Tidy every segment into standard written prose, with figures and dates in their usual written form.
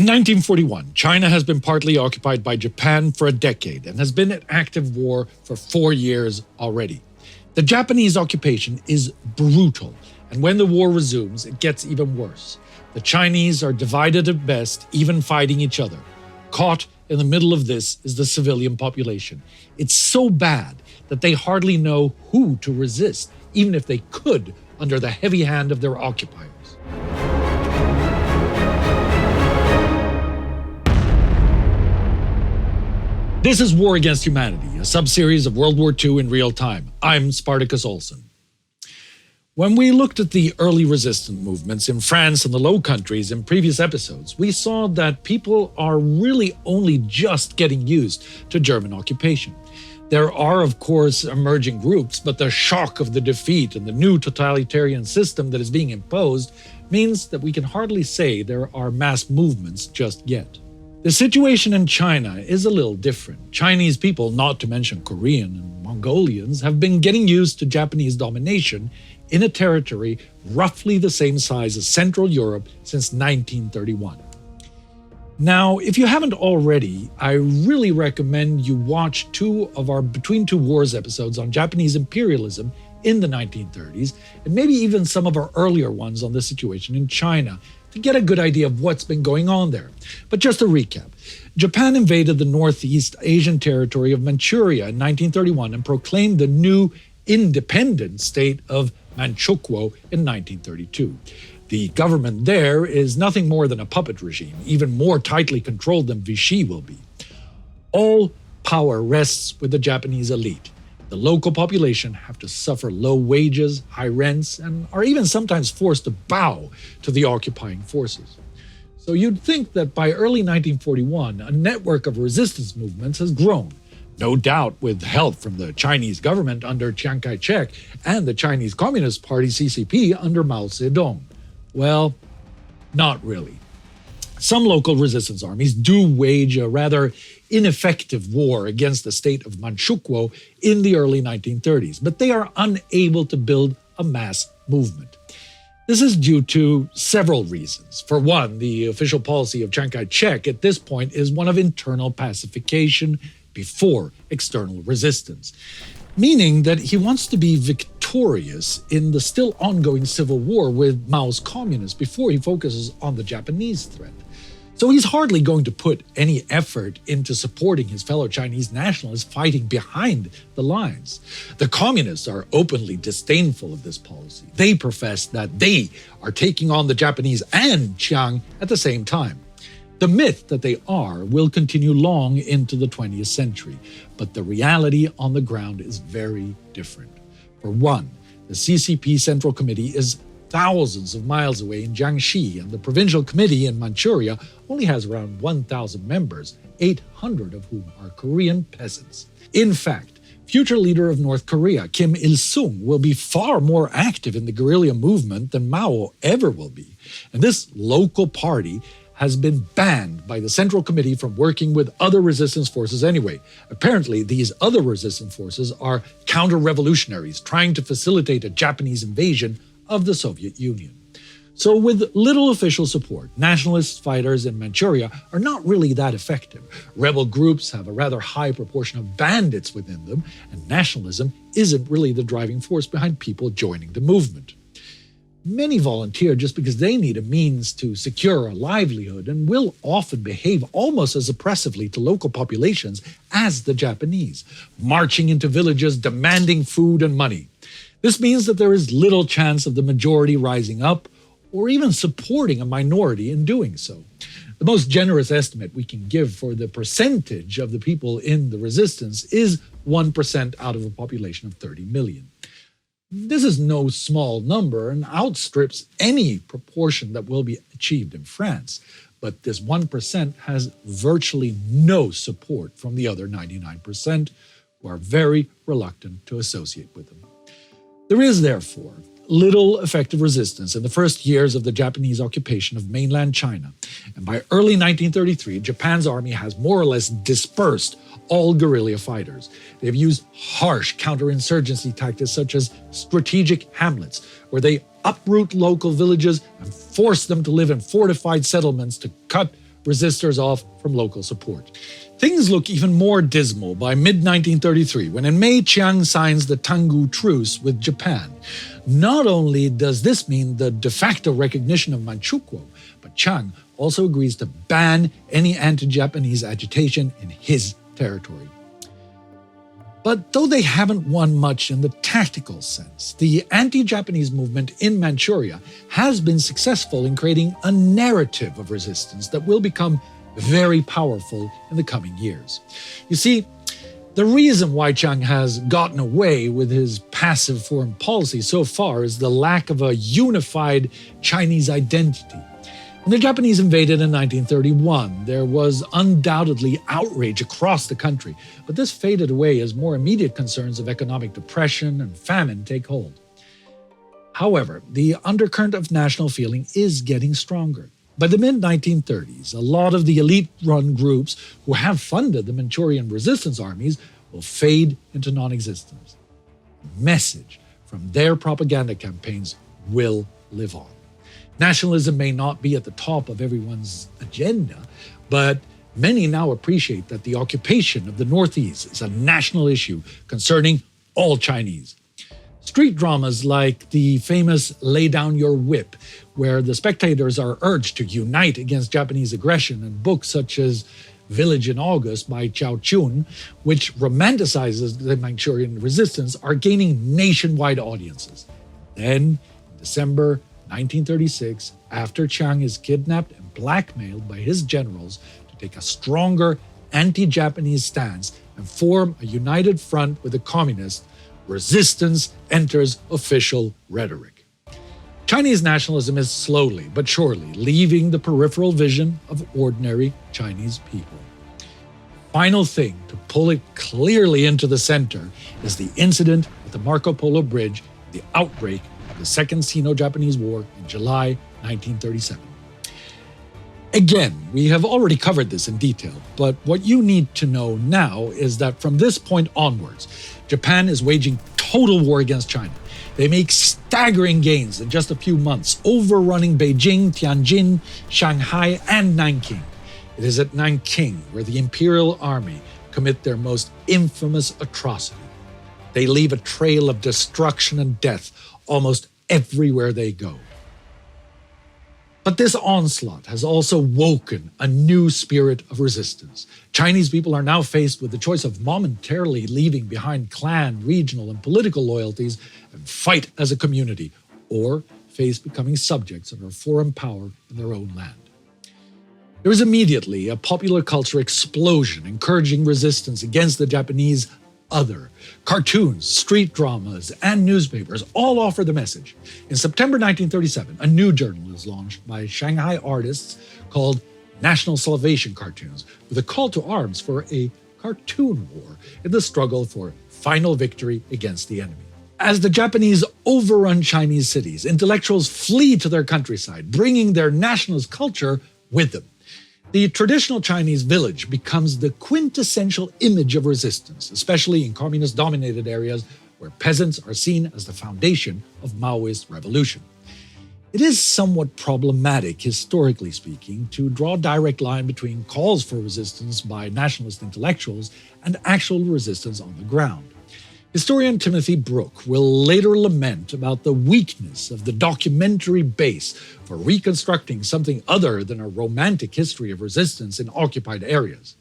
In 1941, China has been partly occupied by Japan for a decade and has been at active war for 4 years already. The Japanese occupation is brutal, and when the war resumes, it gets even worse. The Chinese are divided at best, even fighting each other. Caught in the middle of this is the civilian population. It's so bad that they hardly know who to resist, even if they could, under the heavy hand of their occupiers. This is War Against Humanity, a sub-series of World War II in real time. I'm Spartacus Olsson. When we looked at the early resistance movements in France and the Low Countries in previous episodes, we saw that people are really only just getting used to German occupation. There are, of course, emerging groups, but the shock of the defeat and the new totalitarian system that is being imposed means that we can hardly say there are mass movements just yet. The situation in China is a little different. Chinese people, not to mention Korean and Mongolians, have been getting used to Japanese domination in a territory roughly the same size as Central Europe since 1931. Now, if you haven't already, I really recommend you watch 2 of our Between Two Wars episodes on Japanese imperialism in the 1930s, and maybe even some of our earlier ones on the situation in China, to get a good idea of what's been going on there. But just to recap, Japan invaded the Northeast Asian territory of Manchuria in 1931 and proclaimed the new independent state of Manchukuo in 1932. The government there is nothing more than a puppet regime, even more tightly controlled than Vichy will be. All power rests with the Japanese elite. The local population have to suffer low wages, high rents, and are even sometimes forced to bow to the occupying forces. So you'd think that by early 1941, a network of resistance movements has grown, no doubt with help from the Chinese government under Chiang Kai-shek and the Chinese Communist Party CCP under Mao Zedong. Well, not really. Some local resistance armies do wage a rather ineffective war against the state of Manchukuo in the early 1930s, but they are unable to build a mass movement. This is due to several reasons. For one, the official policy of Chiang Kai-shek at this point is one of internal pacification before external resistance, meaning that he wants to be victorious in the still ongoing civil war with Mao's communists before he focuses on the Japanese threat. So he's hardly going to put any effort into supporting his fellow Chinese nationalists fighting behind the lines. The communists are openly disdainful of this policy. They profess that they are taking on the Japanese and Chiang at the same time. The myth that they are will continue long into the 20th century, but the reality on the ground is very different. For one, the CCP Central Committee is thousands of miles away in Jiangxi, and the Provincial Committee in Manchuria only has around 1,000 members, 800 of whom are Korean peasants. In fact, future leader of North Korea, Kim Il-sung, will be far more active in the guerrilla movement than Mao ever will be. And this local party has been banned by the Central Committee from working with other resistance forces anyway. Apparently, these other resistance forces are counter-revolutionaries trying to facilitate a Japanese invasion of the Soviet Union. So with little official support, nationalist fighters in Manchuria are not really that effective. Rebel groups have a rather high proportion of bandits within them, and nationalism isn't really the driving force behind people joining the movement. Many volunteer just because they need a means to secure a livelihood and will often behave almost as oppressively to local populations as the Japanese, marching into villages demanding food and money. This means that there is little chance of the majority rising up or even supporting a minority in doing so. The most generous estimate we can give for the percentage of the people in the resistance is 1% out of a population of 30 million. This is no small number and outstrips any proportion that will be achieved in France, but this 1% has virtually no support from the other 99% who are very reluctant to associate with them. There is, therefore, little effective resistance in the first years of the Japanese occupation of mainland China, and by early 1933, Japan's army has more or less dispersed all guerrilla fighters. They've used harsh counterinsurgency tactics such as strategic hamlets, where they uproot local villages and force them to live in fortified settlements to cut resistors off from local support. Things look even more dismal by mid-1933 when in May Chiang signs the Tangu Truce with Japan. Not only does this mean the de facto recognition of Manchukuo, but Chiang also agrees to ban any anti-Japanese agitation in his territory. But though they haven't won much in the tactical sense, the anti-Japanese movement in Manchuria has been successful in creating a narrative of resistance that will become very powerful in the coming years. You see, the reason why Chiang has gotten away with his passive foreign policy so far is the lack of a unified Chinese identity. When the Japanese invaded in 1931, there was undoubtedly outrage across the country, but this faded away as more immediate concerns of economic depression and famine take hold. However, the undercurrent of national feeling is getting stronger. By the mid-1930s, a lot of the elite-run groups who have funded the Manchurian resistance armies will fade into non-existence. The message from their propaganda campaigns will live on. Nationalism may not be at the top of everyone's agenda, but many now appreciate that the occupation of the Northeast is a national issue concerning all Chinese. Street dramas like the famous Lay Down Your Whip, where the spectators are urged to unite against Japanese aggression, and books such as Village in August by Chao Chun, which romanticizes the Manchurian resistance, are gaining nationwide audiences. Then, in December 1936, after Chiang is kidnapped and blackmailed by his generals to take a stronger anti-Japanese stance and form a united front with the communists, resistance enters official rhetoric. Chinese nationalism is slowly but surely leaving the peripheral vision of ordinary Chinese people. Final thing to pull it clearly into the center is the incident at the Marco Polo Bridge, the outbreak of the Second Sino-Japanese War in July 1937. Again, we have already covered this in detail, but what you need to know now is that from this point onwards, Japan is waging total war against China. They make staggering gains in just a few months, overrunning Beijing, Tianjin, Shanghai, and Nanking. It is at Nanking where the Imperial Army commit their most infamous atrocity. They leave a trail of destruction and death almost everywhere they go. But this onslaught has also woken a new spirit of resistance. Chinese people are now faced with the choice of momentarily leaving behind clan, regional, and political loyalties and fight as a community, or face becoming subjects under foreign power in their own land. There is immediately a popular culture explosion encouraging resistance against the Japanese other. Cartoons, street dramas, and newspapers all offer the message. In September 1937, a new journal is launched by Shanghai artists called National Salvation Cartoons, with a call to arms for a cartoon war in the struggle for final victory against the enemy. As the Japanese overrun Chinese cities, intellectuals flee to their countryside, bringing their nationalist culture with them. The traditional Chinese village becomes the quintessential image of resistance, especially in communist-dominated areas where peasants are seen as the foundation of Maoist revolution. It is somewhat problematic, historically speaking, to draw a direct line between calls for resistance by nationalist intellectuals and actual resistance on the ground. Historian Timothy Brooke will later lament about the weakness of the documentary base for reconstructing something other than a romantic history of resistance in occupied areas.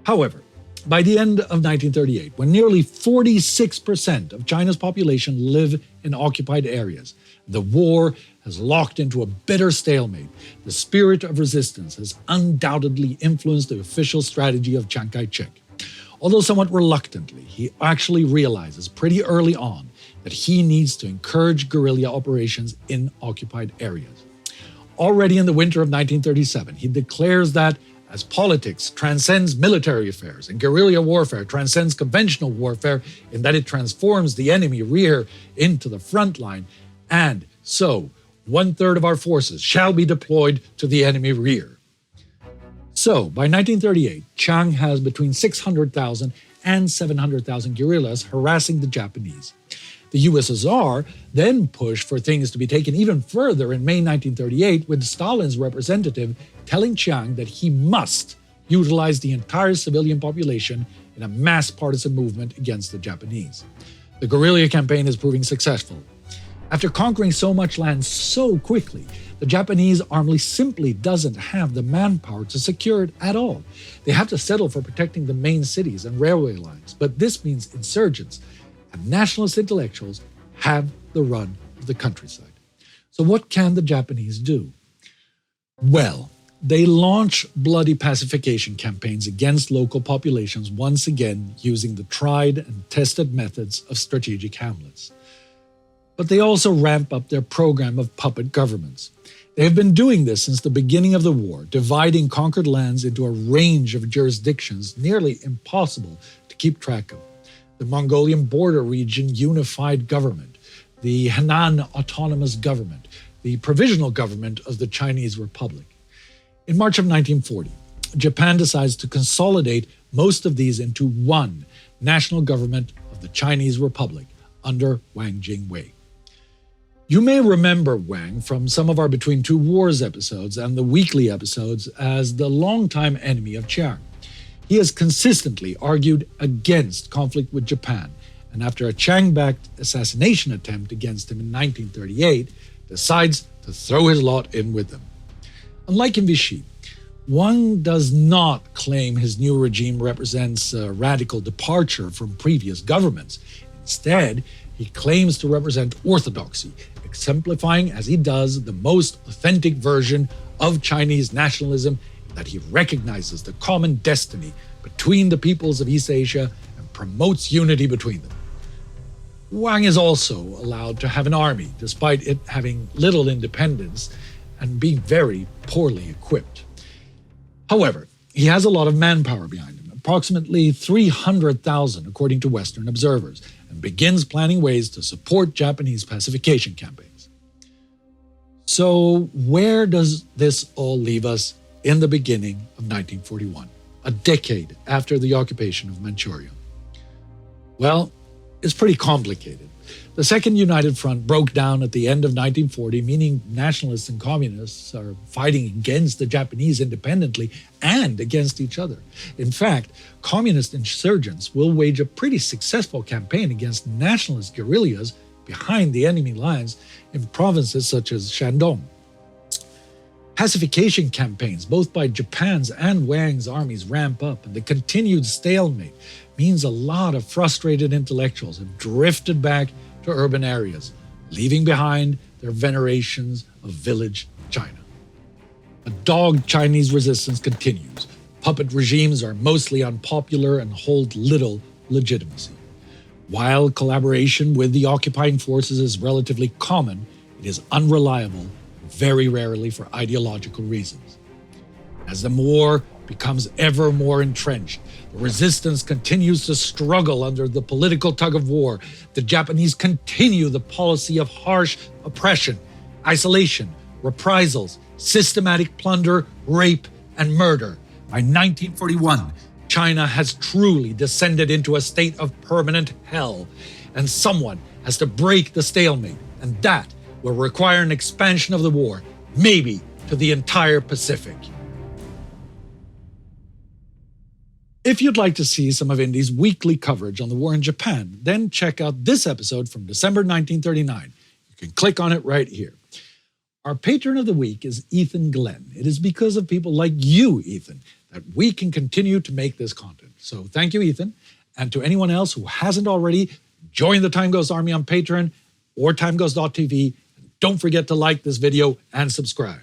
However, by the end of 1938, when nearly 46% of China's population live in occupied areas, the war has locked into a bitter stalemate. The spirit of resistance has undoubtedly influenced the official strategy of Chiang Kai-shek. Although somewhat reluctantly, he actually realizes pretty early on that he needs to encourage guerrilla operations in occupied areas. Already in the winter of 1937, he declares that as politics transcends military affairs and guerrilla warfare transcends conventional warfare in that it transforms the enemy rear into the front line, and so 1/3 of our forces shall be deployed to the enemy rear. So, by 1938, Chiang has between 600,000 and 700,000 guerrillas harassing the Japanese. The USSR then pushed for things to be taken even further in May 1938, with Stalin's representative telling Chiang that he must utilize the entire civilian population in a mass partisan movement against the Japanese. The guerrilla campaign is proving successful. After conquering so much land so quickly, the Japanese army simply doesn't have the manpower to secure it at all. They have to settle for protecting the main cities and railway lines, but this means insurgents and nationalist intellectuals have the run of the countryside. So what can the Japanese do? Well, they launch bloody pacification campaigns against local populations, once again using the tried and tested methods of strategic hamlets. But they also ramp up their program of puppet governments. They have been doing this since the beginning of the war, dividing conquered lands into a range of jurisdictions nearly impossible to keep track of. The Mongolian border region unified government, the Hynynen autonomous government, the provisional government of the Chinese Republic. In March of 1940, Japan decides to consolidate most of these into one national government of the Chinese Republic under Wang Jingwei. You may remember Wang from some of our Between Two Wars episodes and the weekly episodes as the longtime enemy of Chiang. He has consistently argued against conflict with Japan, and after a Chiang-backed assassination attempt against him in 1938, decides to throw his lot in with them. Unlike in Vichy, Wang does not claim his new regime represents a radical departure from previous governments. Instead, he claims to represent orthodoxy, exemplifying as he does the most authentic version of Chinese nationalism, that he recognizes the common destiny between the peoples of East Asia and promotes unity between them. Wang is also allowed to have an army, despite it having little independence and being very poorly equipped. However, he has a lot of manpower behind him, approximately 300,000 according to Western observers, and begins planning ways to support Japanese pacification campaigns. So where does this all leave us in the beginning of 1941, a decade after the occupation of Manchuria? Well, it's pretty complicated. The Second United Front broke down at the end of 1940, meaning nationalists and communists are fighting against the Japanese independently and against each other. In fact, communist insurgents will wage a pretty successful campaign against nationalist guerrillas behind the enemy lines in provinces such as Shandong. Pacification campaigns, both by Japan's and Wang's armies, ramp up, and the continued stalemate means a lot of frustrated intellectuals have drifted back to urban areas, leaving behind their venerations of village China. A dogged Chinese resistance continues. Puppet regimes are mostly unpopular and hold little legitimacy. While collaboration with the occupying forces is relatively common, it is unreliable, very rarely for ideological reasons. As the war becomes ever more entrenched, the resistance continues to struggle under the political tug-of-war. The Japanese continue the policy of harsh oppression, isolation, reprisals, systematic plunder, rape, and murder. By 1941, China has truly descended into a state of permanent hell, and someone has to break the stalemate, and that will require an expansion of the war, maybe to the entire Pacific. If you'd like to see some of Indy's weekly coverage on the war in Japan, then check out this episode from December 1939. You can click on it right here. Our patron of the week is Ethan Glenn. It is because of people like you, Ethan, that we can continue to make this content. So thank you, Ethan. And to anyone else who hasn't already, join the Time Ghost Army on Patreon or timeghost.tv. Don't forget to like this video and subscribe.